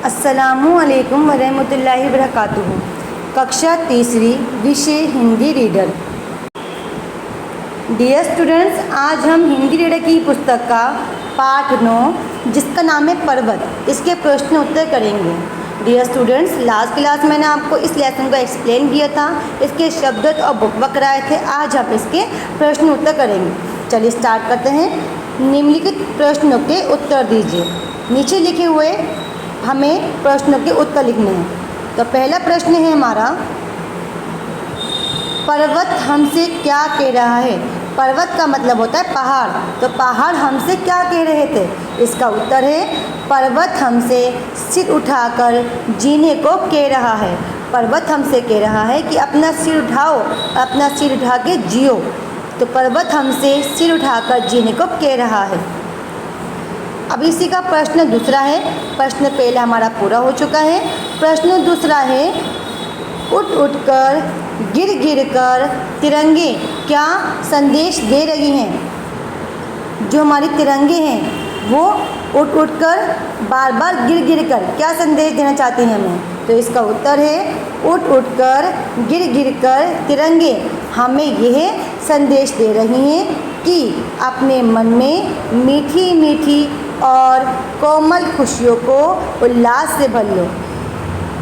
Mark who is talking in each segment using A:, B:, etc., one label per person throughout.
A: अस्सलामुअलैकुम वरहमतुल्लाहि वबरकातुहू। कक्षा तीसरी, विषय हिंदी रीडर। डियर स्टूडेंट्स, आज हम हिंदी रीडर की पुस्तक का पाठ 9 जिसका नाम है पर्वत, इसके प्रश्न उत्तर करेंगे। डियर स्टूडेंट्स, लास्ट क्लास मैंने आपको इस लेसन को एक्सप्लेन किया था, इसके शब्द और बुक कराए थे। आज आप इसके प्रश्न उत्तर करेंगे। चलिए स्टार्ट करते हैं। निम्नलिखित प्रश्नों के उत्तर दीजिए। नीचे लिखे हुए हमें प्रश्नों के उत्तर लिखने हैं। तो पहला प्रश्न है हमारा, पर्वत हमसे क्या कह रहा है। पर्वत का मतलब होता है पहाड़, तो पहाड़ हमसे क्या कह रहे थे। इसका उत्तर है, पर्वत हमसे सिर उठाकर जीने को कह रहा है। पर्वत हमसे कह रहा है कि अपना सिर उठाओ, अपना सिर उठा के जियो। तो पर्वत हमसे सिर उठाकर जीने को कह रहा है। अब इसी का प्रश्न दूसरा है। प्रश्न पहला हमारा पूरा हो चुका है। प्रश्न दूसरा है, उठ उठ कर गिर गिर कर तिरंगे क्या संदेश दे रही हैं। जो हमारी तिरंगे हैं वो उठ उठ कर बार बार गिर गिर कर क्या संदेश देना चाहती हैं हमें। तो इसका उत्तर है, उठ उठ कर गिर गिर कर तिरंगे हमें यह संदेश दे रही हैं कि अपने मन में मीठी मीठी और कोमल खुशियों को उल्लास से भर लो।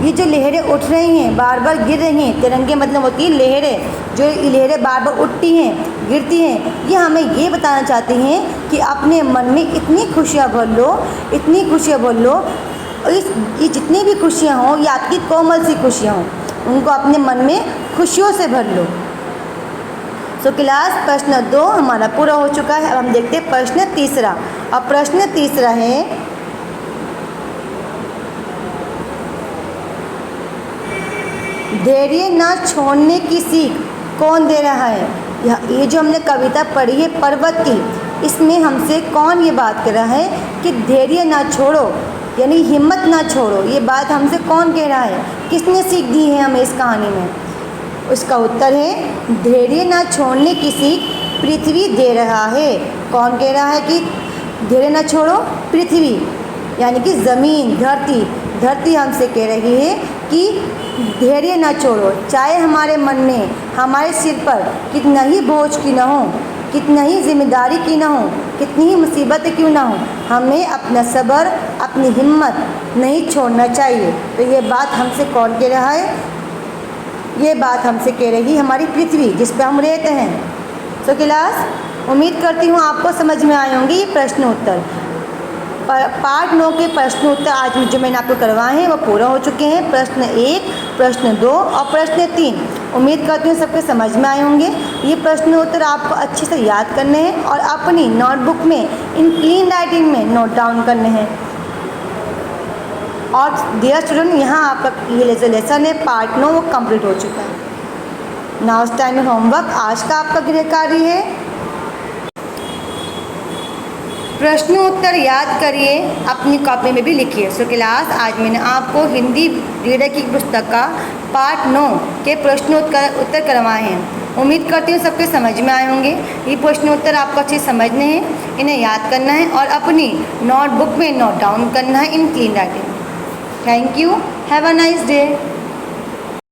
A: ये जो लहरें उठ रही हैं, बार बार गिर रही हैं, तिरंगे मतलब होती है लहरें, जो लहरें बार बार उठती हैं गिरती हैं, ये हमें ये बताना चाहती हैं कि अपने मन में इतनी खुशियाँ भर लो, इतनी खुशियाँ भर लो। ये जितनी भी खुशियाँ हों, ये आपकी कोमल सी खुशियाँ हों, उनको अपने मन में खुशियों से भर लो। सो क्लास प्रश्न 2 हमारा पूरा हो चुका है। अब हम देखते हैं प्रश्न तीसरा। अब प्रश्न तीसरा है, धैर्य न छोड़ने की सीख कौन दे रहा है। ये जो हमने कविता पढ़ी है पर्वत की, इसमें हमसे कौन ये बात कर रहा है कि धैर्य ना छोड़ो, यानी हिम्मत ना छोड़ो। ये बात हमसे कौन कह रहा है, किसने सीख दी है हमें इस कहानी में। उसका उत्तर है, धैर्य ना छोड़ने की सीख पृथ्वी दे रहा है। कौन कह रहा है कि धैर्य ना छोड़ो। पृथ्वी यानी कि ज़मीन, धरती हमसे कह रही है कि धैर्य ना छोड़ो। चाहे हमारे मन में, हमारे सिर पर कितना ही बोझ की ना हो, कितना ही जिम्मेदारी की ना हो, कितनी ही मुसीबतें क्यों ना हो, हमें अपना सब्र, अपनी हिम्मत नहीं छोड़ना चाहिए। तो ये बात हमसे कौन कह रहा है। ये बात हमसे कह रही हमारी पृथ्वी, जिस पे हम रहते हैं। सो क्लास, उम्मीद करती हूँ आपको समझ में आए होंगे ये प्रश्न उत्तर। पार्ट 9 के प्रश्न उत्तर आज जो मैंने आपको करवाए हैं वो पूरा हो चुके हैं। प्रश्न 1, प्रश्न 2 और प्रश्न 3 उम्मीद करती हूँ सबके समझ में आए होंगे। ये प्रश्न उत्तर आपको अच्छे से याद करने हैं और अपनी नोटबुक में इन क्लीन राइटिंग में नोट डाउन करने हैं। और डियर स्टूडेंट, यहाँ आपका ये लेसन है पार्ट 9 वो कंप्लीट हो चुका है। Now it's time homework. आज का आपका गृह कार्य है, प्रश्न उत्तर याद करिए, अपनी कॉपी में भी लिखिए। सो क्लास, आज मैंने आपको हिंदी रीडर की पुस्तक का पार्ट 9 के प्रश्न उत्तर करवाए हैं। उम्मीद करती हूँ सबके समझ में आए होंगे। ये प्रश्न उत्तर आपको अच्छे समझने हैं, इन्हें याद करना है और अपनी नोटबुक में नोट डाउन करना है in clean writing. Thank you, have a nice day.